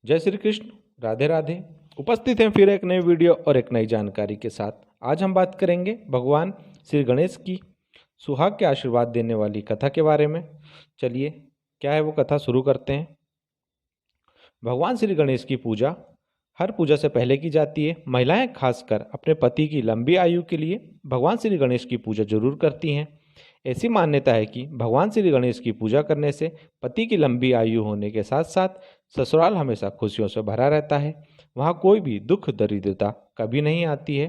जय श्री कृष्ण। राधे राधे। उपस्थित हैं फिर एक नई वीडियो और एक नई जानकारी के साथ। आज हम बात करेंगे भगवान श्री गणेश की सुहाग के आशीर्वाद देने वाली कथा के बारे में। चलिए, क्या है वो कथा, शुरू करते हैं। भगवान श्री गणेश की पूजा हर पूजा से पहले की जाती है। महिलाएं खासकर अपने पति की लंबी आयु के लिए भगवान श्री गणेश की पूजा जरूर करती हैं। ऐसी मान्यता है कि भगवान श्री गणेश की पूजा करने से पति की लंबी आयु होने के साथ साथ ससुराल हमेशा खुशियों से भरा रहता है, वहाँ कोई भी दुख दरिद्रता कभी नहीं आती है।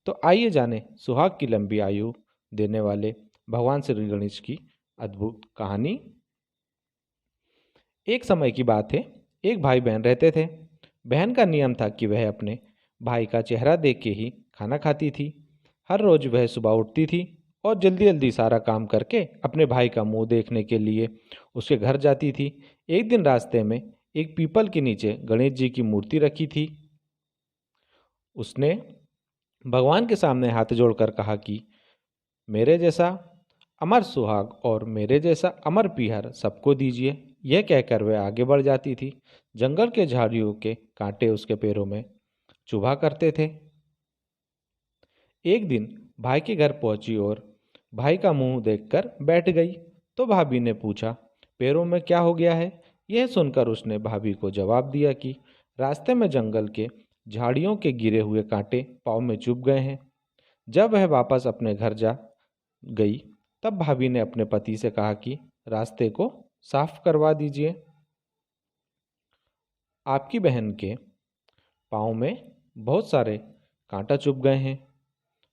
तो आइए जाने सुहाग की लंबी आयु देने वाले भगवान श्री गणेश की अद्भुत कहानी। एक समय की बात है, एक भाई बहन रहते थे। बहन का नियम था कि वह अपने भाई का चेहरा देख के ही खाना खाती थी। हर रोज वह सुबह उठती थी और जल्दी जल्दी सारा काम करके अपने भाई का मुंह देखने के लिए उसके घर जाती थी। एक दिन रास्ते में एक पीपल के नीचे गणेश जी की मूर्ति रखी थी। उसने भगवान के सामने हाथ जोड़कर कहा कि मेरे जैसा अमर सुहाग और मेरे जैसा अमर पीहर सबको दीजिए। यह कहकर वह आगे बढ़ जाती थी। जंगल के झाड़ियों के कांटे उसके पैरों में चुभा करते थे। एक दिन भाई के घर पहुंची और भाई का मुंह देखकर बैठ गई तो भाभी ने पूछा, पैरों में क्या हो गया है? यह सुनकर उसने भाभी को जवाब दिया कि रास्ते में जंगल के झाड़ियों के गिरे हुए कांटे पाँव में चुभ गए हैं। जब वह वापस अपने घर जा गई तब भाभी ने अपने पति से कहा कि रास्ते को साफ करवा दीजिए, आपकी बहन के पाँव में बहुत सारे कांटा चुभ गए हैं।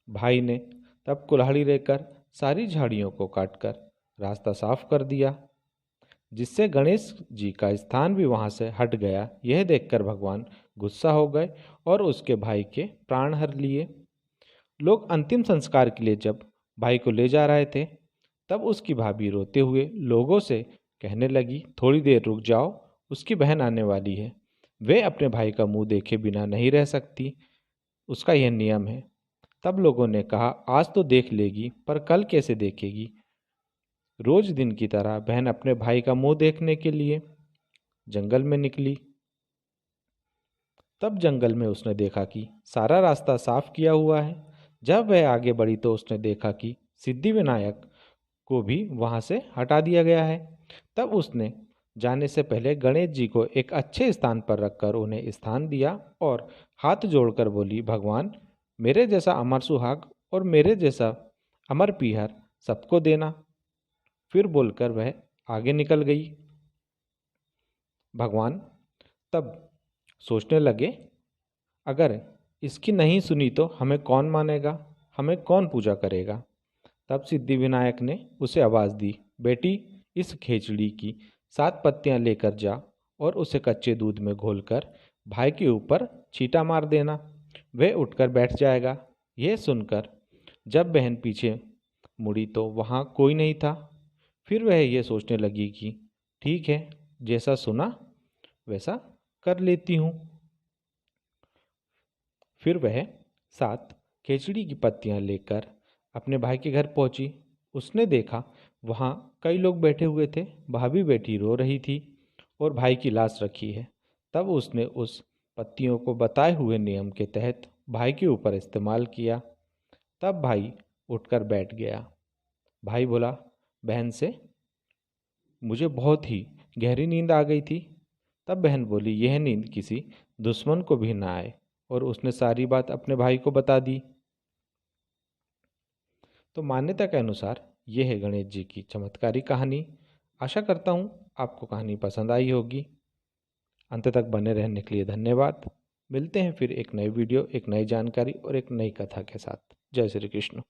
भाई ने तब कुल्हाड़ी लेकर सारी झाड़ियों को काटकर रास्ता साफ कर दिया, जिससे गणेश जी का स्थान भी वहां से हट गया। यह देखकर भगवान गुस्सा हो गए और उसके भाई के प्राण हर लिए। लोग अंतिम संस्कार के लिए जब भाई को ले जा रहे थे तब उसकी भाभी रोते हुए लोगों से कहने लगी, थोड़ी देर रुक जाओ, उसकी बहन आने वाली है। वे अपने भाई का मुंह देखे बिना नहीं रह सकती, उसका यह नियम है। तब लोगों ने कहा, आज तो देख लेगी पर कल कैसे देखेगी? रोज दिन की तरह बहन अपने भाई का मुंह देखने के लिए जंगल में निकली। तब जंगल में उसने देखा कि सारा रास्ता साफ किया हुआ है। जब वह आगे बढ़ी तो उसने देखा कि सिद्धि विनायक को भी वहां से हटा दिया गया है। तब उसने जाने से पहले गणेश जी को एक अच्छे स्थान पर रखकर उन्हें स्थान दिया और हाथ जोड़कर बोली, भगवान मेरे जैसा अमर सुहाग और मेरे जैसा अमर पीहर सबको देना। फिर बोलकर वह आगे निकल गई। भगवान तब सोचने लगे, अगर इसकी नहीं सुनी तो हमें कौन मानेगा, हमें कौन पूजा करेगा? तब सिद्धि विनायक ने उसे आवाज़ दी, बेटी इस खेचड़ी की 7 पत्तियां लेकर जा और उसे कच्चे दूध में घोलकर भाई के ऊपर छींटा मार देना, वह उठकर बैठ जाएगा। यह सुनकर जब बहन पीछे मुड़ी तो वहाँ कोई नहीं था। फिर वह यह सोचने लगी कि ठीक है, जैसा सुना वैसा कर लेती हूँ। फिर वह 7 खेचड़ी की पत्तियां लेकर अपने भाई के घर पहुंची। उसने देखा वहाँ कई लोग बैठे हुए थे, भाभी बैठी रो रही थी और भाई की लाश रखी है। तब उसने उस पत्तियों को बताए हुए नियम के तहत भाई के ऊपर इस्तेमाल किया। तब भाई उठकर बैठ गया। भाई बोला बहन से, मुझे बहुत ही गहरी नींद आ गई थी। तब बहन बोली, यह नींद किसी दुश्मन को भी ना आए, और उसने सारी बात अपने भाई को बता दी। तो मान्यता के अनुसार यह है गणेश जी की चमत्कारी कहानी। आशा करता हूँ आपको कहानी पसंद आई होगी। अंत तक बने रहने के लिए धन्यवाद। मिलते हैं फिर एक नई वीडियो, एक नई जानकारी और एक नई कथा के साथ। जय श्री कृष्ण।